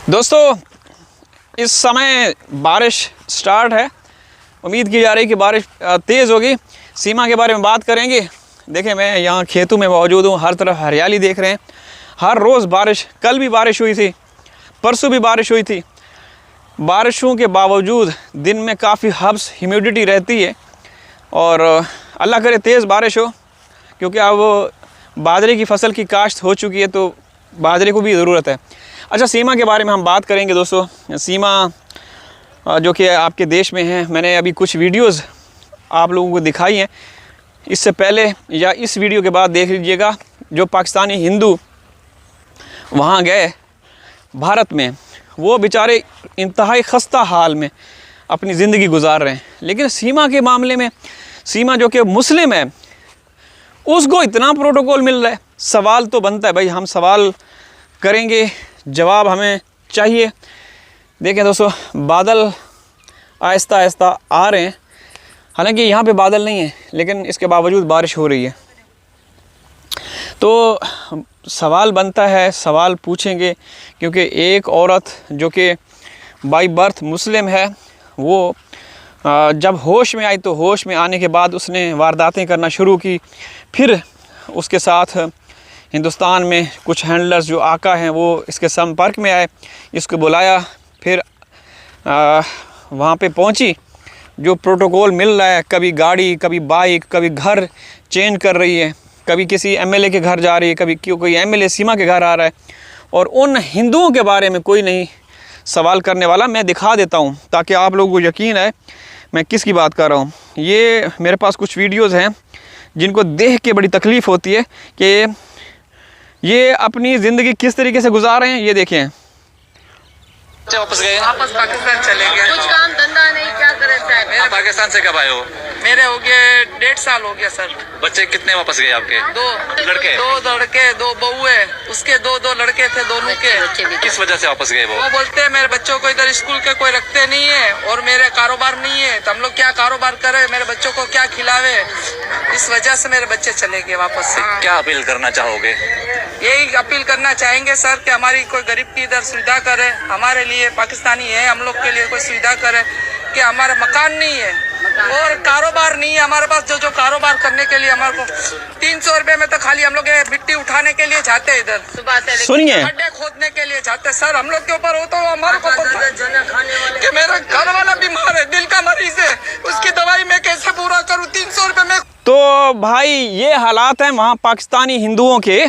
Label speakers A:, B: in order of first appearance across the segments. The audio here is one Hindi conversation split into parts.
A: दोस्तों इस समय बारिश स्टार्ट है। उम्मीद की जा रही है कि बारिश तेज़ होगी। सीमा के बारे में बात करेंगे। देखें, मैं यहाँ खेतों में मौजूद हूँ, हर तरफ हरियाली देख रहे हैं। हर रोज़ बारिश, कल भी बारिश हुई थी, परसों भी बारिश हुई थी। बारिशों के बावजूद दिन में काफ़ी हब्स ह्यूमिडिटी रहती है और अल्लाह करे तेज़ बारिश हो, क्योंकि अब बाजरे की फसल की काश्त हो चुकी है तो बाजरे को भी ज़रूरत है। अच्छा, सीमा के बारे में हम बात करेंगे दोस्तों। सीमा जो कि आपके देश में है, मैंने अभी कुछ वीडियोस आप लोगों को दिखाई हैं। इससे पहले या इस वीडियो के बाद देख लीजिएगा। जो पाकिस्तानी हिंदू वहाँ गए भारत में, वो बेचारे इंतहाई खस्ता हाल में अपनी ज़िंदगी गुजार रहे हैं। लेकिन सीमा के मामले में, सीमा जो कि मुस्लिम है, उसको इतना प्रोटोकॉल मिल रहा है। सवाल तो बनता है भाई, हम सवाल करेंगे, जवाब हमें चाहिए। देखें दोस्तों, बादल आहिस्ता आहिस्ता आ रहे हैं। हालांकि यहाँ पे बादल नहीं है, लेकिन इसके बावजूद बारिश हो रही है। तो सवाल बनता है, सवाल पूछेंगे, क्योंकि एक औरत जो कि बाई बर्थ मुस्लिम है, वो जब होश में आई तो होश में आने के बाद उसने वारदातें करना शुरू की। फिर उसके साथ हिंदुस्तान में कुछ हैंडलर्स जो आका हैं वो इसके संपर्क में आए, इसको बुलाया। फिर वहाँ पे पहुँची। जो प्रोटोकॉल मिल रहा है, कभी गाड़ी, कभी बाइक, कभी घर चेंज कर रही है, कभी किसी एमएलए के घर जा रही है, कभी कोई एमएलए सीमा के घर आ रहा है, और उन हिंदुओं के बारे में कोई नहीं सवाल करने वाला। मैं दिखा देता हूँ ताकि आप लोगों को यकीन है मैं किसकी बात कर रहा हूँ। ये मेरे पास कुछ वीडियोज़ हैं जिनको देख के बड़ी तकलीफ़ होती है कि ये अपनी ज़िंदगी किस तरीके से गुजार रहे हैं। ये देखें,
B: वापस गए,
C: वापस पाकिस्तान चले गए। कुछ काम धंधा नहीं, क्या करे साहब।
B: आप पाकिस्तान से कब आए हो?
C: मेरे हो गए 1.5 साल हो गया सर।
B: बच्चे कितने वापस गए आपके?
C: 2
B: लड़के?
C: 2 लड़के, 2 बहुए, उसके 2 लड़के थे, दोनों के।
B: किस वजह से वापस गए वो?
C: बोलते हैं मेरे बच्चों को इधर स्कूल के कोई रखते नहीं है और मेरे कारोबार नहीं है, तो हम लोग क्या कारोबार करे, मेरे बच्चों को क्या खिलावे। इस वजह से मेरे बच्चे चले गए वापस से।
B: क्या अपील करना चाहोगे?
C: यही अपील करना चाहेंगे सर कि हमारी कोई गरीब की इधर सुविधा करे। हमारे लिए पाकिस्तानी है, हम लोग के लिए कोई सुविधा करे कि हमारा मकान नहीं है और कारोबार नहीं है हमारे पास। जो कारोबार करने के लिए हमारे को 300 रुपए में तो खाली हम लोग मिट्टी उठाने के लिए जाते हैं, इधर सुबह से
A: सुनिए,
C: गड्ढे खोदने के लिए जाते हैं। सर हम लोग के ऊपर हो तो हमारे को कि मेरा घर वाला बीमार है, दिल का मरीज है, उसकी दवाई मैं कैसे पूरा करूँ 300 रुपए में।
A: तो भाई ये हालात हैं वहाँ पाकिस्तानी हिंदुओं के।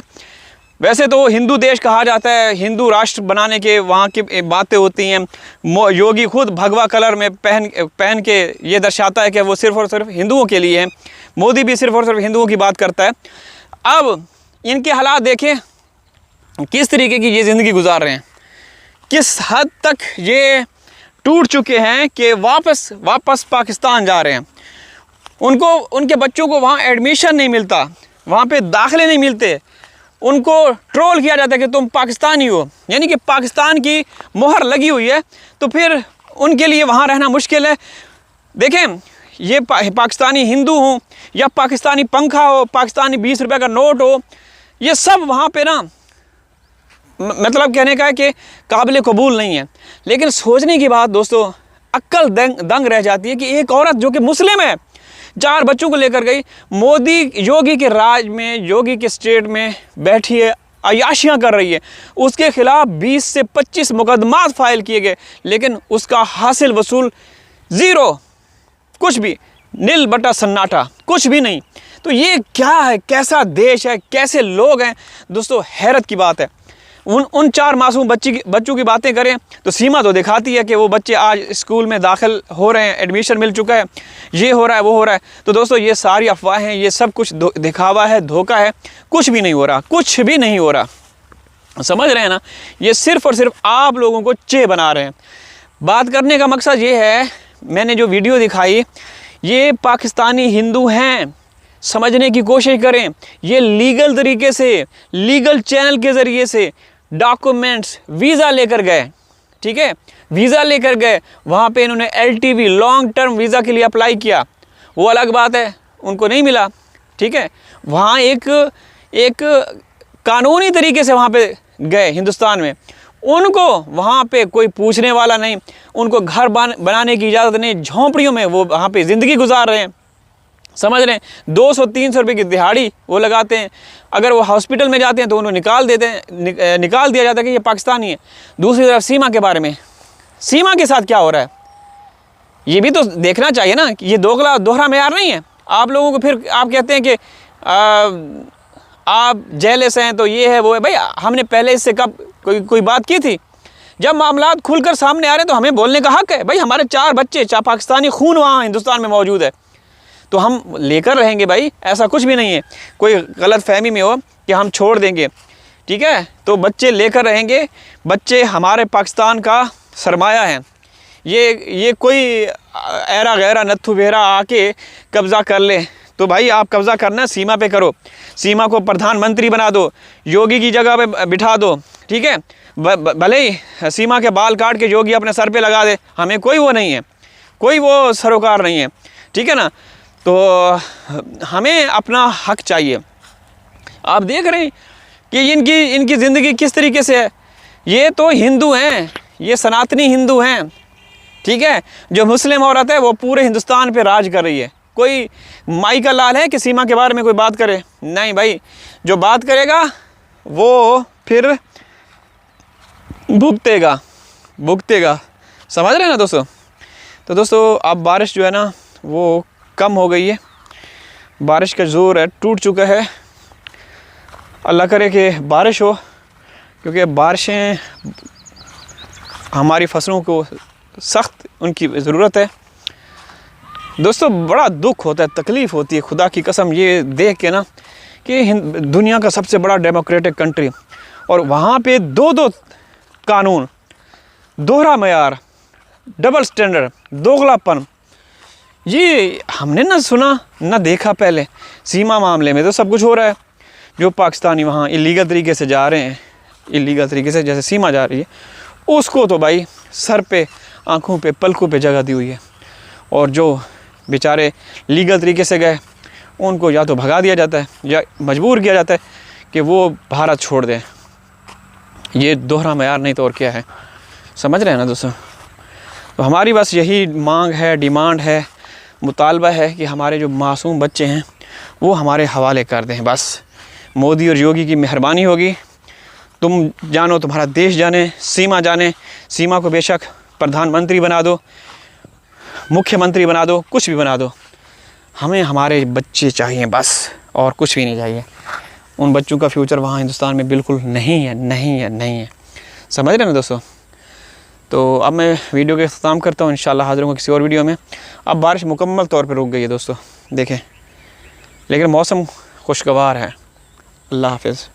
A: वैसे तो हिंदू देश कहा जाता है, हिंदू राष्ट्र बनाने के वहाँ की बातें होती हैं। योगी खुद भगवा कलर में पहन के ये दर्शाता है कि वो सिर्फ़ और सिर्फ हिंदुओं के लिए है। मोदी भी सिर्फ़ और सिर्फ हिंदुओं की बात करता है। अब इनके हालात देखें, किस तरीके की ये ज़िंदगी गुजार रहे हैं, किस हद तक ये टूट चुके हैं कि वापस पाकिस्तान जा रहे हैं। उनको, उनके बच्चों को वहाँ एडमिशन नहीं मिलता, वहाँ पे दाखिले नहीं मिलते। उनको ट्रोल किया जाता है कि तुम पाकिस्तानी हो, यानी कि पाकिस्तान की मोहर लगी हुई है, तो फिर उनके लिए वहाँ रहना मुश्किल है। देखें, ये पाकिस्तानी हिंदू हो या पाकिस्तानी पंखा हो, पाकिस्तानी 20 रुपए का नोट हो, ये सब वहाँ पे ना, मतलब कहने का है कि काबिल कबूल नहीं है। लेकिन सोचने की बात दोस्तों, अक्ल दंग रह जाती है कि एक औरत जो कि मुस्लिम है 4 बच्चों को लेकर गई, मोदी योगी के राज में, योगी के स्टेट में बैठी है, अयाशियाँ कर रही है, उसके खिलाफ 20 से 25 मुकदमात फाइल किए गए, लेकिन उसका हासिल वसूल 0, कुछ भी, नील बटा सन्नाटा, कुछ भी नहीं। तो ये क्या है, कैसा देश है, कैसे लोग हैं दोस्तों, हैरत की बात है। उन 4 मासूम बच्चों की बातें करें तो सीमा तो दिखाती है कि वो बच्चे आज स्कूल में दाखिल हो रहे हैं, एडमिशन मिल चुका है, ये हो रहा है, वो हो रहा है। तो दोस्तों ये सारी अफवाह हैं, ये सब कुछ दिखावा है, धोखा है, कुछ भी नहीं हो रहा, कुछ भी नहीं हो रहा। समझ रहे हैं ना? ये सिर्फ़ और सिर्फ आप लोगों को चे बना रहे हैं। बात करने का मकसद ये है, मैंने जो वीडियो दिखाई, ये पाकिस्तानी हिंदू हैं, समझने की कोशिश करें। ये लीगल तरीके से, लीगल चैनल के ज़रिए से डॉक्यूमेंट्स, वीज़ा लेकर गए, ठीक है, वीज़ा लेकर गए। वहाँ पे इन्होंने LTV, लॉन्ग टर्म वीज़ा के लिए अप्लाई किया, वो अलग बात है, उनको नहीं मिला, ठीक है। वहाँ एक कानूनी तरीके से वहाँ पे गए हिंदुस्तान में, उनको वहाँ पे कोई पूछने वाला नहीं, उनको घर बनाने की इजाज़त नहीं, झोंपड़ियों में वो वहाँ पे ज़िंदगी गुजार रहे हैं, समझ रहे हैं। 200-300 रुपये की दिहाड़ी वो लगाते हैं। अगर वो हॉस्पिटल में जाते हैं तो उन्हें निकाल दिया जाता है कि ये पाकिस्तानी है। दूसरी तरफ सीमा के बारे में, सीमा के साथ क्या हो रहा है ये भी तो देखना चाहिए ना कि ये दोहरा मेयार नहीं है। आप लोगों को फिर आप कहते हैं कि आप जेलस हैं तो ये है वो है। भाई हमने पहले इससे कब कोई बात की थी? जब मामलात खुलकर सामने आ रहे हैं तो हमें बोलने का हक़ है। भाई हमारे 4 बच्चे, 4 पाकिस्तानी खून वहाँ हिंदुस्तान में मौजूद है, तो हम लेकर रहेंगे भाई, ऐसा कुछ भी नहीं है। कोई गलत फहमी में हो कि हम छोड़ देंगे, ठीक है, तो बच्चे लेकर रहेंगे। बच्चे हमारे पाकिस्तान का सरमाया है। ये कोई ऐरा गैरा नत्थु बेहरा आके कब्ज़ा कर ले तो भाई आप कब्ज़ा करना है सीमा पे करो। सीमा को प्रधानमंत्री बना दो, योगी की जगह पे बिठा दो, ठीक है। भले ही सीमा के बाल काट के योगी अपने सर पे लगा दे, हमें कोई वो नहीं है, कोई वो सरोकार नहीं है, ठीक है ना। तो हमें अपना हक चाहिए। आप देख रहे हैं कि इनकी ज़िंदगी किस तरीके से है। ये तो हिंदू हैं, ये सनातनी हिंदू हैं, ठीक है। जो मुस्लिम औरत है वो पूरे हिंदुस्तान पे राज कर रही है। कोई माई का लाल है कि सीमा के बारे में कोई बात करे? नहीं भाई, जो बात करेगा वो फिर भुगतेगा, समझ रहे हैं ना दोस्तों। तो दोस्तों अब बारिश जो है ना वो कम हो गई है, बारिश का ज़ोर है टूट चुका है। अल्लाह करे कि बारिश हो, क्योंकि बारिशें हमारी फसलों को सख्त उनकी ज़रूरत है। दोस्तों बड़ा दुख होता है, तकलीफ़ होती है खुदा की कसम ये देख के ना कि दुनिया का सबसे बड़ा डेमोक्रेटिक कंट्री और वहाँ पे 2 कानून, दोहरा मेयार, डबल स्टैंडर्ड, दोगलापन, ये हमने ना सुना ना देखा पहले। सीमा मामले में तो सब कुछ हो रहा है। जो पाकिस्तानी वहाँ इलीगल तरीके से जा रहे हैं, इलीगल तरीके से जैसे सीमा जा रही है, उसको तो भाई सर पे, आँखों पे, पलकों पे जगह दी हुई है। और जो बेचारे लीगल तरीके से गए उनको या तो भगा दिया जाता है या मजबूर किया जाता है कि वो भारत छोड़ दें। ये दोहरा मेयार नहीं तो और क्या है, समझ रहे हैं ना दोस्तों। तो हमारी बस यही मांग है, डिमांड है, मुतालबा है कि हमारे जो मासूम बच्चे हैं वो हमारे हवाले कर दें। बस मोदी और योगी की मेहरबानी होगी। तुम जानो, तुम्हारा देश जाने, सीमा जाने। सीमा को बेशक प्रधानमंत्री बना दो, मुख्यमंत्री बना दो, कुछ भी बना दो, हमें हमारे बच्चे चाहिए बस, और कुछ भी नहीं चाहिए। उन बच्चों का फ्यूचर वहाँ हिंदुस्तान में बिल्कुल नहीं है। समझ रहे हैं ना दोस्तों। तो अब मैं वीडियो के इख्तिताम करता हूँ, इंशाल्लाह हाज़िर होंगे किसी और वीडियो में। अब बारिश मुकम्मल तौर पर रुक गई है दोस्तों, देखें, लेकिन मौसम खुशगवार है। अल्लाह हाफ़िज़।